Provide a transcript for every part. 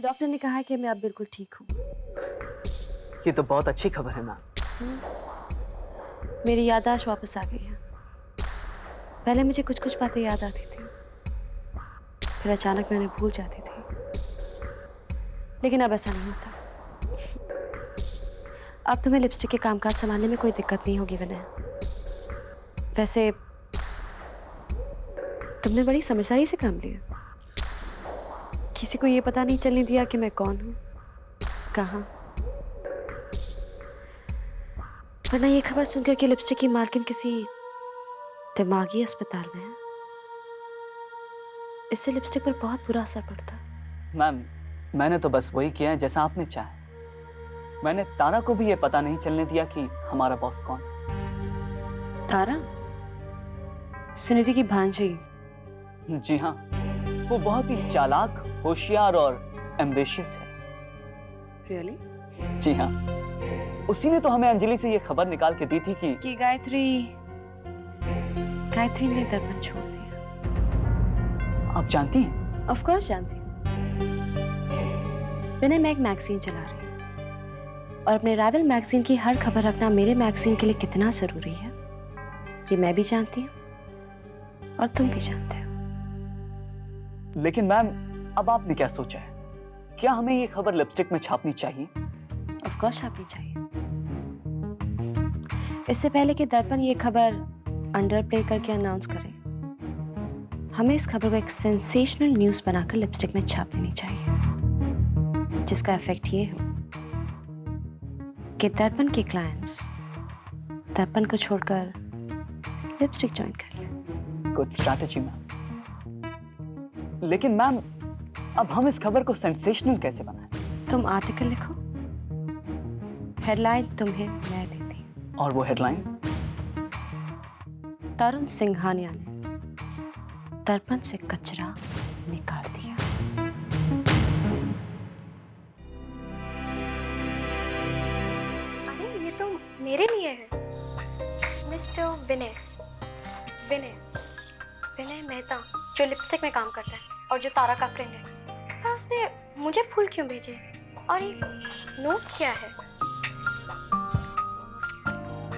Doctor ने कहा है कि मैं अब बिल्कुल ठीक हूँ। ये तो बहुत अच्छी खबर है मैम। मेरी याददाश्त वापस आ गई है। पहले मुझे कुछ कुछ बातें याद आती थी, फिर अचानक मैं उन्हें भूल जाती थी, लेकिन अब ऐसा नहीं होता। अब तुम्हें लिपस्टिक के कामकाज संभालने में कोई दिक्कत नहीं होगी विनय। वैसे तुमने बड़ी समझदारी से काम लिया। किसी को ये पता नहीं चलने दिया कि मैं कौन हूँ, कहाँ। वरना ये खबर सुनकर कि लिपस्टिक की मालकिन किसी दिमागी अस्पताल में है, इससे लिपस्टिक पर बहुत बुरा असर पड़ता। मैम, मैंने तो बस वही किया है जैसा आपने चाहा। मैंने तारा को भी ये पता नहीं चलने दिया कि हमारा बॉस कौन है। तारा? सुनिधि की भांजी? जी हाँ, वो बहुत ही चालाक, होशियार और एम्बिशियस है। रियली? जी हाँ, उसी ने तो हमें अंजलि से ये खबर निकाल के दी थी कि गायत्री ने दर्पण छोड़ दिया। आप जानती हैं? ऑफ कोर्स जानती हूँ। मैं एक मैगजीन चला रही हूँ, और अपने राइवल मैगजीन की हर खबर रखना मेरे मैगजीन के लिए कितना जरूरी है ये मैं भी जानती हूँ और तुम भी जानते हो। लेकिन मैम, अब आपने क्या सोचा है? क्या हमें ये खबर लिपस्टिक में छापनी चाहिए? ऑफ कोर्स छापनी चाहिए। इससे पहले कि दर्पण ये खबर अंडर प्ले करके अनाउंस करे, हमें इस खबर को एक सेंसेशनल न्यूज़ बनाकर लिपस्टिक में छाप देनी चाहिए, जिसका इफेक्ट ये हो कि दर्पण के क्लाइंट्स दर्पण को छोड़कर लिपस्टिक ज्वाइन कर ले। Good strategy ma'am. लेकिन मैम, अब हम इस खबर को सेंसेशनल कैसे बनाएं? तुम आर्टिकल लिखो, हेडलाइन तुम्हें मैं देती हूँ। और वो हेडलाइन? तरुण सिंघानिया ने दर्पण से कचरा निकाल दिया। अरे ये तो मेरे लिए है। मिस्टर विनय मेहता, जो लिपस्टिक में काम करता है और जो तारा का फ्रेंड है। पर उसने मुझे फूल क्यों भेजे? और ये नोट क्या है?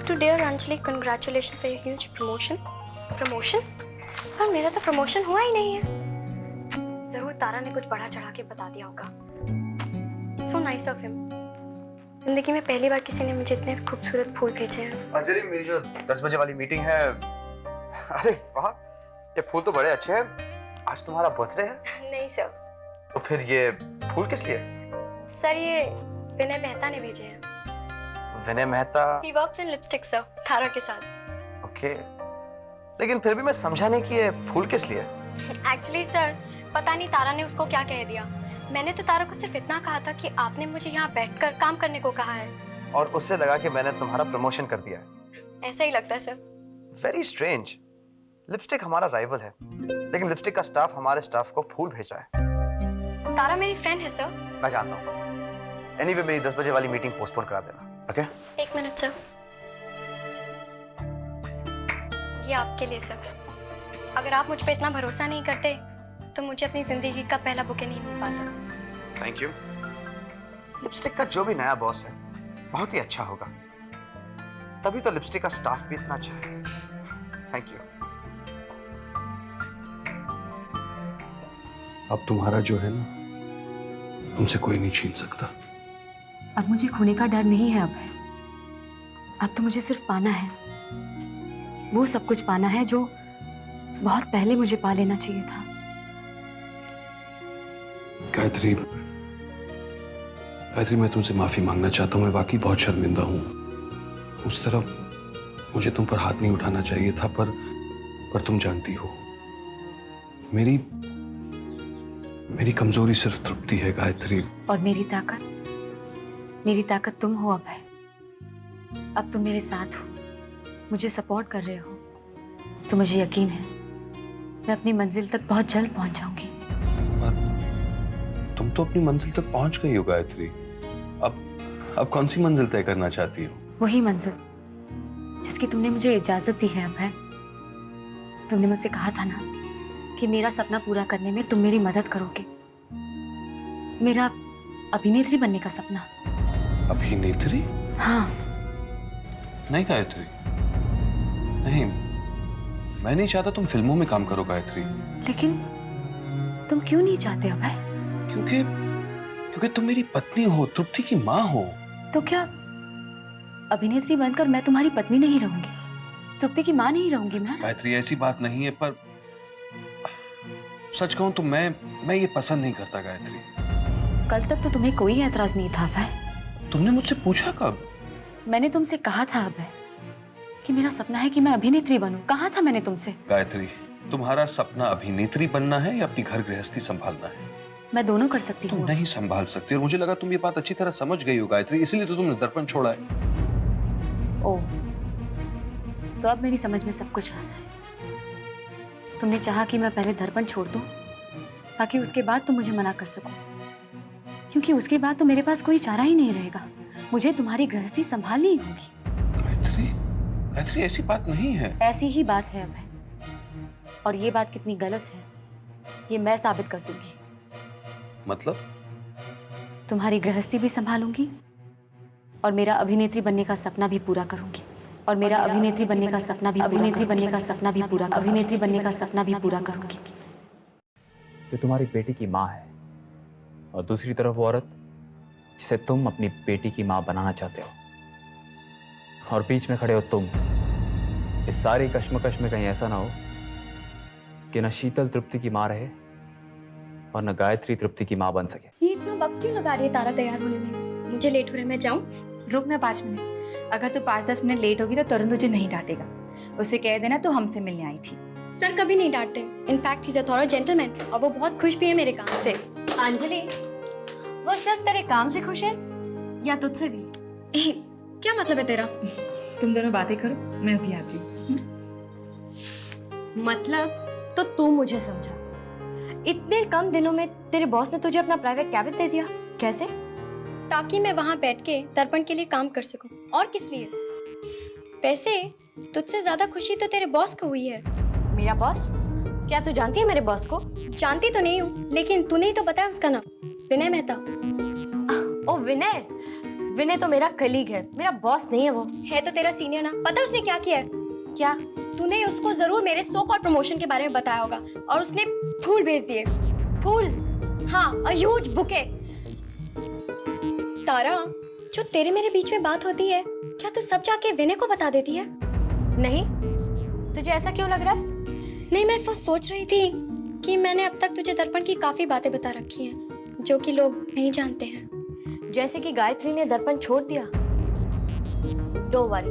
To dear Anjali, congratulation for your huge promotion? पर मेरा तो प्रमोशन हुआ ही नहीं है। जरूर तारा ने कुछ बढ़ा चढ़ा के बता दिया होगा। So nice of him. जिंदगी में पहली बार किसी ने मुझे इतने खूबसूरत फूल भेजे हैं। अंजलि, मेरी जो 10 बजे वाली मीटिंग है। अरे वाह, ये फूल तो बड़े अच्छे हैं। आज तुम्हारा बर्थडे है? नहीं सर। तो फिर ये फूल किस लिए? सर, ये विनय मेहता ने भेजे हैं। विनय Mehta? He works in lipstick sir, तारा के साथ। ओके, लेकिन फिर भी मैं समझा नहीं कि ये फूल किस लिए। एक्चुअली सर, पता नहीं तारा ने उसको क्या कह दिया। मैंने तो तारा को सिर्फ इतना कहा था कि आपने मुझे यहाँ बैठकर काम करने को कहा है, और उससे लगा कि मैंने तुम्हारा प्रमोशन कर दिया है। ऐसा ही लगता है सर। Very strange. लिपस्टिक हमारा राइवल है, लेकिन लिपस्टिक का स्टाफ हमारे स्टाफ को फूल भेजा है। तारा मेरी फ्रेंड है सर। मैं जानता हूँ। एनीवे, मेरी 10 बजे वाली मीटिंग पोस्टपोन करा देना। ओके? एक मिनट सर, ये आपके लिए सर। अगर आप मुझ पे इतना भरोसा नहीं करते तो मुझे अपनी जिंदगी का पहला बुके नहीं मिल पाता। Thank you. लिपस्टिक का जो भी नया बॉस है बहुत ही अच्छा होगा, तभी तो लिपस्टिक का स्टाफ भी इतना अच्छा है। Thank you. अब तुम्हारा जो है ना, तुमसे कोई नहीं छीन सकता। अब मुझे खोने का डर नहीं है। अब तो मुझे सिर्फ पाना है, वो सब कुछ पाना है जो बहुत पहले मुझे पा लेना चाहिए था। गायत्री, मैं तुमसे माफी मांगना चाहता हूँ। मैं वाकई बहुत शर्मिंदा हूँ। उस तरफ मुझे तुम पर हाथ नहीं उठाना चाहिए था, पर तुम जानती हो, मेरी कमजोरी सिर्फ तृप्ति है गायत्री। और मेरी ताकत तुम हो अभय। अब तुम मेरे साथ हो, मुझे सपोर्ट कर रहे हो, तो मुझे यकीन है मैं अपनी मंजिल तक बहुत जल्द पहुंच जाऊंगी। तुम तो अपनी मंजिल तक पहुंच गई हो गायत्री। अब कौन सी मंजिल तय करना चाहती हो? वही मंजिल जिसकी तुमने मुझे इजाजत दी है अभय। तुमने मुझसे कहा था ना कि मेरा सपना पूरा करने में तुम मेरी मदद करोगे। मेरा अभिनेत्री बनने का सपना। अभिनेत्री? हाँ। नहीं गायत्री, नहीं, मैं नहीं चाहता तुम फिल्मों में काम करो गायत्री। लेकिन तुम क्यों नहीं चाहते अभय? क्योंकि तुम मेरी पत्नी हो, तृप्ति की माँ हो। तो क्या अभिनेत्री बनकर मैं तुम्हारी पत्नी नहीं रहूंगी, तृप्ति की माँ नहीं रहूंगी मैं? गायत्री ऐसी बात नहीं है, पर सच कहूं तो मैं ये पसंद नहीं करता गायत्री। कल तक तो तुम्हें कोई एतराज नहीं था अभय। तुमने मुझसे पूछा कब? मैंने तुमसे कहा था अभय कि मेरा सपना है कि मैं अभिनेत्री बनूं। कहा था मैंने तुमसे। गायत्री, तुम्हारा सपना अभिनेत्री बनना है या अपनी घर गृहस्थी संभालना है? मैं दोनों कर सकती तुम हूँ। नहीं संभाल सकती, और मुझे लगा तुम ये बात अच्छी तरह समझ गई हो गायत्री, इसलिए तो तुमने दर्पण छोड़ा है। ओह, तो अब मेरी समझ में सब कुछ आ रहा है। तुमने चाहा कि मैं पहले दर्पण छोड़ दूं ताकि उसके बाद तुम मुझे मना कर सको, क्योंकि उसके बाद तो मेरे पास कोई चारा ही नहीं रहेगा। मुझे तुम्हारी गृहस्थी संभालनी ही होगी। गायत्री, गायत्री ऐसी बात नहीं है। ऐसी ही बात है अभय, और ये बात कितनी गलत है ये मैं साबित कर दूंगी। मतलब? तुम्हारी गृहस्थी भी संभालूंगी और मेरा अभिनेत्री बनने का सपना भी पूरा करूंगी। और मेरा अभिनेत्री बनने का सपना भी अभिनेत्री बनने का सपना भी पूरा अभिनेत्री बनने का सपना भी पूरा करूंगी। तो तुम्हारी बेटी की माँ है, और दूसरी तरफ वो औरत जिसे तुम अपनी बेटी की माँ बनाना चाहते हो, और बीच में खड़े हो तुम। इस सारी कश्मकश में कहीं ऐसा ना हो कि न शीतल तृप्ति की माँ रहे और न गायत्री तृप्ति की माँ बन सके। ये इतना वक्त क्यों लगा रही है तारा तैयार होने में? मुझे लेट हो रहा है, मैं जाऊं? रुक ना 5 मिनट। अगर तू 5-10 मिनट लेट होगी तो तरुण तुझे नहीं डांटेगा। उसे कह देना तू हमसे मिलने आई थी। सर कभी नहीं डांटते। In fact he is a thorough gentleman, और वो बहुत खुश भी है मेरे काम से। अंजलि, वो सिर्फ तेरे काम से खुश है या तुझसे भी? क्या मतलब है तेरा? तुम दोनों बातें करो, मैं अभी आती हूँ। मतलब तो तू मुझे समझा। इतने कम दिनों में तेरे बॉस ने तुझे अपना प्राइवेट कैबिन दे दिया। कैसे? ताकि मैं वहाँ बैठ के दर्पण के लिए काम कर सकूं। और किस लिए? वैसे तुझसे ज्यादा खुशी तो तेरे बॉस को हुई है। मेरा बॉस? क्या तू जानती है मेरे बॉस को? जानती तो नहीं हूँ, लेकिन तूने ही तो बताया उसका नाम, विनय मेहता। ओ विनय, विनय तो मेरा कलीग है, मेरा बॉस नहीं है। वो है तो तेरा सीनियर ना। पता है उसने क्या किया है? क्या? तूने उसको जरूर मेरे सो कॉल्ड प्रमोशन के बारे में बताया होगा, और उसने फूल भेज दिए। फूल? हाँ, अ ह्यूज बुके। तारा, जो तेरे मेरे बीच में बात होती है, क्या तू सब जाके विनय को बता देती है? नहीं, तुझे ऐसा क्यों लग रहा है? नहीं, मैं वो सोच रही थी कि मैंने अब तक तुझे दर्पण की काफी बातें बता रखी हैं जो कि लोग नहीं जानते हैं। जैसे कि गायत्री ने दर्पण छोड़ दिया। डोंट वरी,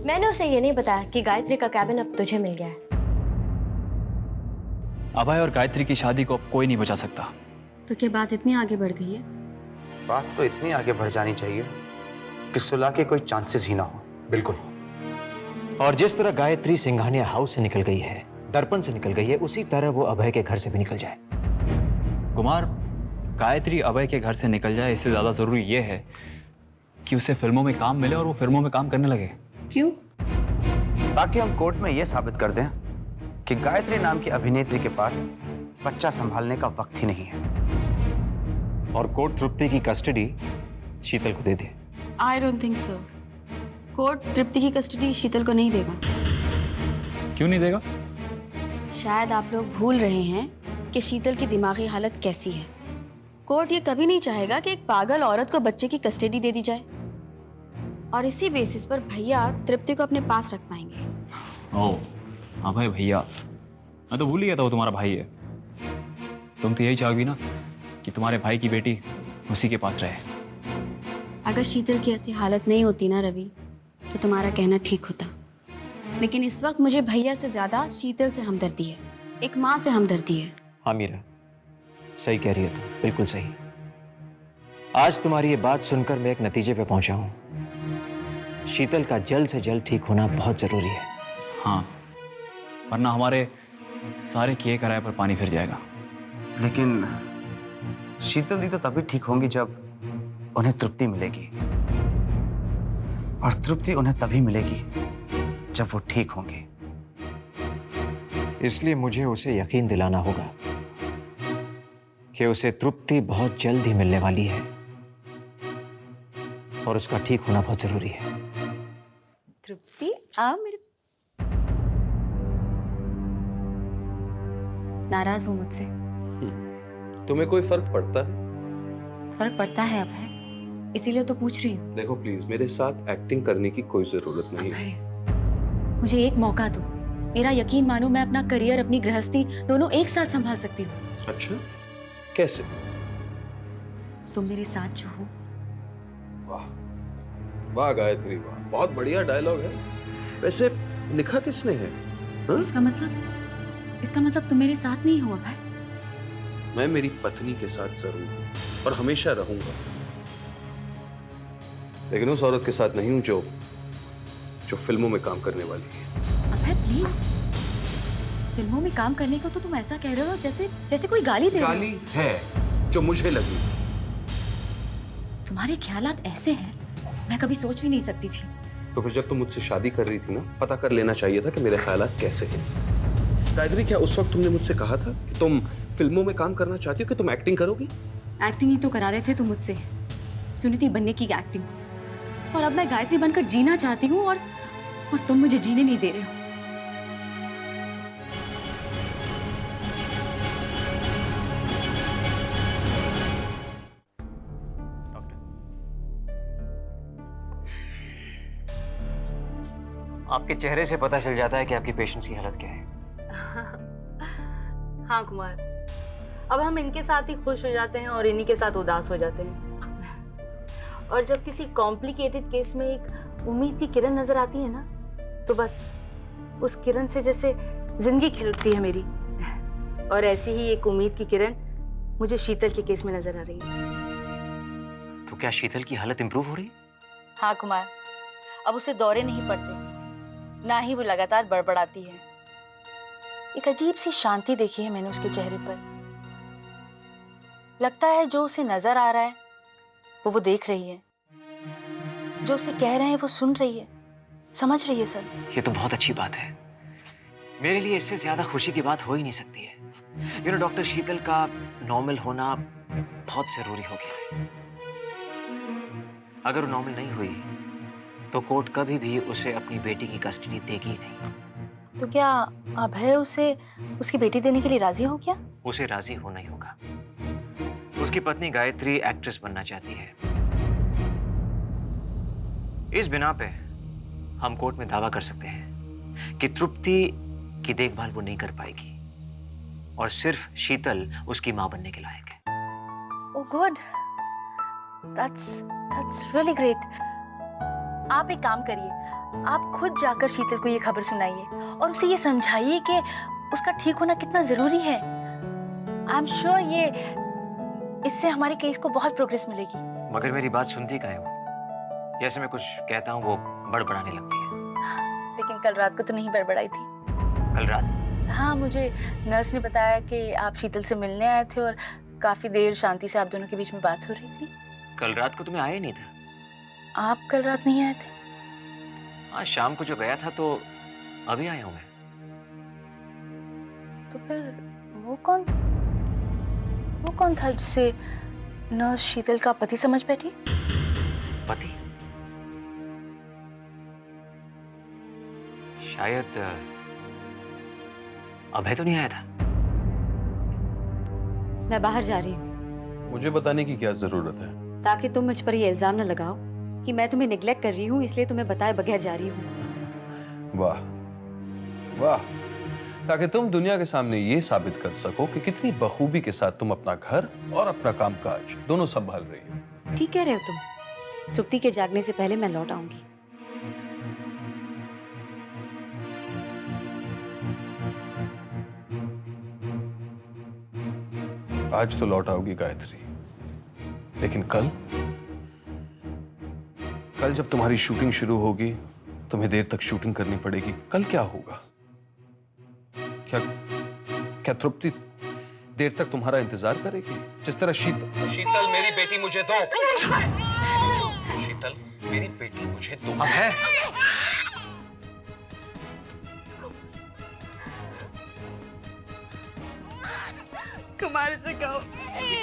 मैंने उसे ये नहीं बताया कि गायत्री का कैबिन अब तुझे मिल गया है। अभय और गायत्री की शादी को अब कोई नहीं बचा सकता। तो क्या बात इतनी आगे बढ़ गई है? बात तो इतनी आगे बढ़ जानी चाहिए कि सुलह के कोई चांसेस ही ना हो। बिल्कुल। और जिस तरह गायत्री सिंघानिया हाउस से निकल गई है, दर्पण से निकल गई है, उसी तरह वो अभय के घर से भी निकल जाए। कुमार, गायत्री अभय के घर से निकल जाए, इससे ज्यादा जरूरी ये है कि उसे फिल्मों में काम मिले और वो फिल्मों में काम करने लगे। क्यों? ताकि हम कोर्ट में यह साबित कर दें कि गायत्री नाम की अभिनेत्री के पास बच्चा संभालने का वक्त ही नहीं है। और कोर्ट तृप्ति की कस्टडी शीतल को दे दे। I don't think so. Court Tripti की कस्टडी शीतल को नहीं देगा। क्यों नहीं देगा? शायद आप लोग भूल रहे हैं कि शीतल की दिमागी हालत कैसी है। कोर्ट ये कभी नहीं चाहेगा कि एक पागल औरत को बच्चे की कस्टडी दे दी जाए, और इसी बेसिस पर भैया तृप्ति को अपने पास रख पाएंगे। ओह, अभय भैया, मैं तो भूल ही गया था वो तुम्हारा भाई है। तुम तो यही चाहोगी ना कि तुम्हारे भाई की बेटी उसी के पास रहे। अगर शीतल की ऐसी हालत नहीं होती ना रवि, तो तुम्हारा कहना ठीक होता। लेकिन इस वक्त मुझे भैया से ज्यादा शीतल से हमदर्दी है, एक माँ से हमदर्दी है। हाँ मीरा, सही कह रही है तुम, बिल्कुल सही। आज तुम्हारी ये बात सुनकर मैं एक नतीजे पे पहुंचा हूँ। शीतल का जल्द से जल्द ठीक होना बहुत जरूरी है। हाँ, वरना हमारे सारे किए कराए पर पानी फिर जाएगा। लेकिन शीतल दी तो तभी ठीक होंगी जब उन्हें तृप्ति मिलेगी, और तृप्ति उन्हें तभी मिलेगी जब वो ठीक होंगे। इसलिए मुझे उसे यकीन दिलाना होगा कि उसे तृप्ति बहुत जल्द ही मिलने वाली है और उसका ठीक होना बहुत जरूरी है। तृप्ति आ मेरे, नाराज हो मुझसे? तुम्हें कोई फर्क पड़ता है? फर्क पड़ता है अब है, इसीलिए तो पूछ रही हूँ। देखो प्लीज, मेरे साथ एक्टिंग करने की कोई जरूरत नहीं है। मुझे एक मौका दो, मेरा यकीन मानो, मैं अपना करियर अपनी गृहस्थी दोनों एक साथ संभाल सकती हूँ। अच्छा, कैसे? तुम मेरे साथ जो हो। वाह वाह गायत्री वाह, बहुत बढ़िया डायलॉग है। वैसे लिखा किसने है? हा? इसका मतलब तुम मेरे साथ नहीं हो अभय। मैं मेरी पत्नी के साथ जरूर हूं और हमेशा रहूंगा, लेकिन उस औरत के साथ नहीं हूं जो फिल्मों में काम करने वाली है। अभय प्लीज, फिल्मों में काम करने को तो तुम ऐसा कह रहे हो जैसे कोई गाली दे रहा हो। गाली है जो मुझे लगी। तुम्हारे ख्यालात ऐसे हैं, मैं कभी सोच भी नहीं सकती थी। तो फिर जब तुम मुझसे शादी कर रही थी ना, पता कर लेना चाहिए था कि मेरे ख्यालात कैसे हैं। गायत्री, क्या उस वक्त तुमने मुझसे कहा था कि तुम फिल्मों में काम करना चाहती हो, कि तुम एक्टिंग करोगी? एक्टिंग ही तो करा रहे थे तुम मुझसे, सुनीति बनने की एक्टिंग। और अब मैं गायत्री बनकर जीना चाहती हूँ और तुम मुझे जीने नहीं दे रहे हो। आपके चेहरे से पता चल जाता है कि आपकी पेशेंट्स की हालत क्या है। हाँ कुमार, अब हम इनके साथ ही खुश हो जाते हैं और इन्हीं के साथ उदास हो जाते हैं। और जब किसी कॉम्प्लिकेटेड केस में एक उम्मीद की किरण नजर आती है ना, तो बस उस किरण से जैसे जिंदगी खिल उठती है मेरी। और ऐसी ही एक उम्मीद की किरण मुझे शीतल के केस में नजर आ रही है। तो क्या शीतल की हालत इंप्रूव हो रही? हाँ कुमार, अब उसे दौरे नहीं पड़ते, ना ही वो लगातार बड़बड़ाती है। एक अजीब सी शांति देखी है मैंने उसके चेहरे पर। लगता है जो उसे नजर आ रहा है वो देख रही है, जो उसे कह रहे हैं वो सुन रही है, समझ रही है सर। ये तो बहुत अच्छी बात है। मेरे लिए इससे ज्यादा खुशी की बात हो ही नहीं सकती है। डॉक्टर शीतल का नॉर्मल होना बहुत जरूरी हो गया है। अगर वो नॉर्मल नहीं हुई तो कोर्ट कभी भी उसे अपनी बेटी की कस्टडी देगी ही नहीं। तो क्या अभय उसे उसकी बेटी देने के लिए राजी हो गया? उसे राजी होना ही होगा। उसकी पत्नी गायत्री एक्ट्रेस बनना चाहती है। इस बिना पे हम कोर्ट में दावा कर सकते हैं कि तृप्ति की देखभाल वो नहीं कर पाएगी और सिर्फ शीतल उसकी मां बनने के लायक है। Oh good, that's really great. आप एक काम करिए, आप खुद जाकर शीतल को ये खबर सुनाइए और उसे ये समझाइए कि उसका ठीक होना कितना जरूरी है। आई एम श्योर ये इससे हमारे केस को बहुत प्रोग्रेस मिलेगी। मगर मेरी बात सुनती काहे हो? जैसे मैं कुछ कहता हूँ वो बड़बड़ाने लगती है। लेकिन कल रात को तो नहीं बड़बड़ाई थी। कल रात? हाँ, मुझे नर्स ने बताया कि आप शीतल से मिलने आए थे और काफी देर शांति से आप दोनों के बीच में बात हो रही थी। कल रात को तुम्हें आया नहीं था? आप कल रात नहीं आए थे? हाँ, शाम को जो गया था तो अभी आया हूं मैं। तो फिर वो कौन था जिसे नर्स शीतल का पति समझ बैठी? पति? शायद अभय तो नहीं आया था। मैं बाहर जा रही हूँ। मुझे बताने की क्या जरूरत है? ताकि तुम मुझ पर ये इल्जाम न लगाओ कि मैं तुम्हें निग्लेक्ट कर रही हूँ, इसलिए तुम्हें बताए बगैर जा रही हूँ। वाह वाह, ताकि तुम दुनिया के सामने ये साबित कर सको कि कितनी बखूबी के साथ तुम अपना घर और अपना कामकाज दोनों संभाल रही हो। ठीक कह रहे हो तुम। तृप्ति के जागने से पहले मैं लौट आऊंगी। आज तो लौट आओगी गायत्री, लेकिन कल जब तुम्हारी शूटिंग शुरू होगी तुम्हें देर तक शूटिंग करनी पड़ेगी। कल क्या होगा? क्या तृप्ति देर तक तुम्हारा इंतजार करेगी? जिस तरह शीतल मेरी बेटी मुझे दो। शीतल मेरी बेटी मुझे दो। अब है कुमार से कहो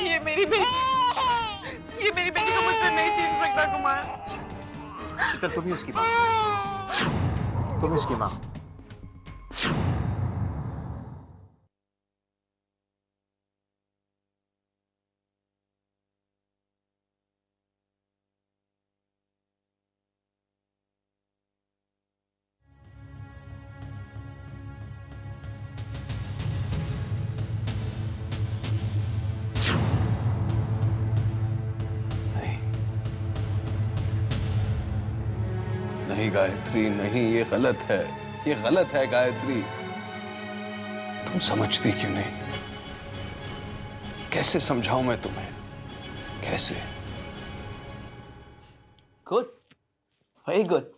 ये मेरी बेटी को मुझसे नहीं छीन सकता कुमार। शीतल, तुम ही उसकी माँ, तुम उसकी माँ। नहीं गायत्री, नहीं, ये गलत है, ये गलत है गायत्री। तुम समझती क्यों नहीं? कैसे समझाऊं मैं तुम्हें, कैसे? Good, very good.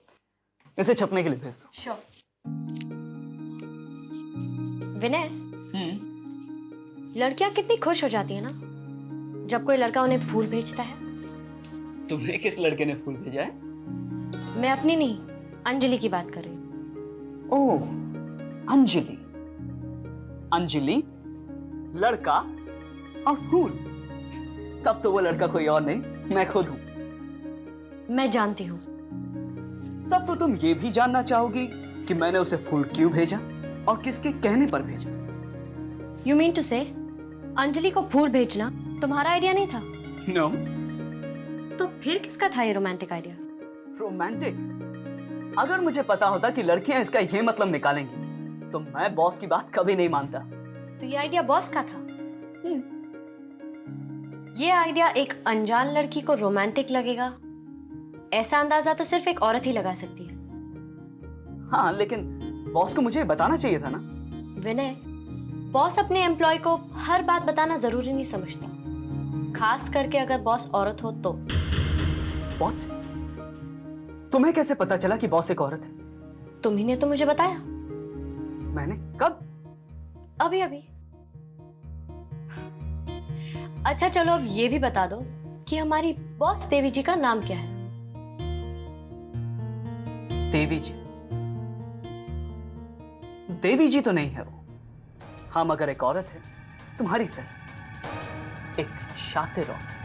इसे छपने के लिए भेज दो। श्योर। विनय, लड़कियां कितनी खुश हो जाती है ना जब कोई लड़का उन्हें फूल भेजता है। तुम्हें किस लड़के ने फूल भेजा है? मैं अपनी नहीं, अंजलि की बात कर रही हूँ। ओह, अंजलि। अंजलि, लड़का और फूल। तब तो वो लड़का कोई और नहीं, मैं खुद हूं। मैं जानती हूँ। तब तो तुम ये भी जानना चाहोगी कि मैंने उसे फूल क्यों भेजा और किसके कहने पर भेजा। यू मीन टू से अंजलि को फूल भेजना तुम्हारा आइडिया नहीं था? नो। तो फिर किसका था ये रोमांटिक आइडिया? रोमांटिक? अगर मुझे पता होता कि लड़कियां इसका ये मतलब निकालेंगी तो मैं बॉस की बात कभी नहीं मानता। तो ये आइडिया बॉस का था। ये आइडिया एक अनजान लड़की को रोमांटिक लगेगा, ऐसा अंदाजा तो सिर्फ एक औरत ही लगा सकती है। हाँ, लेकिन बॉस को मुझे बताना चाहिए था ना। विनय, बॉस अपने एम्प्लॉय को हर बात बताना जरूरी नहीं समझता, खास करके अगर बॉस औरत हो तो। What? तुम्हें कैसे पता चला कि बॉस एक औरत है? तुम्ही ने तो मुझे बताया। मैंने? कब? अभी अभी। अच्छा चलो, अब ये भी बता दो कि हमारी बॉस देवी जी का नाम क्या है? देवी जी? देवी जी तो नहीं है वो। हाँ, मगर एक औरत है तुम्हारी तरह, एक शातिर औरत।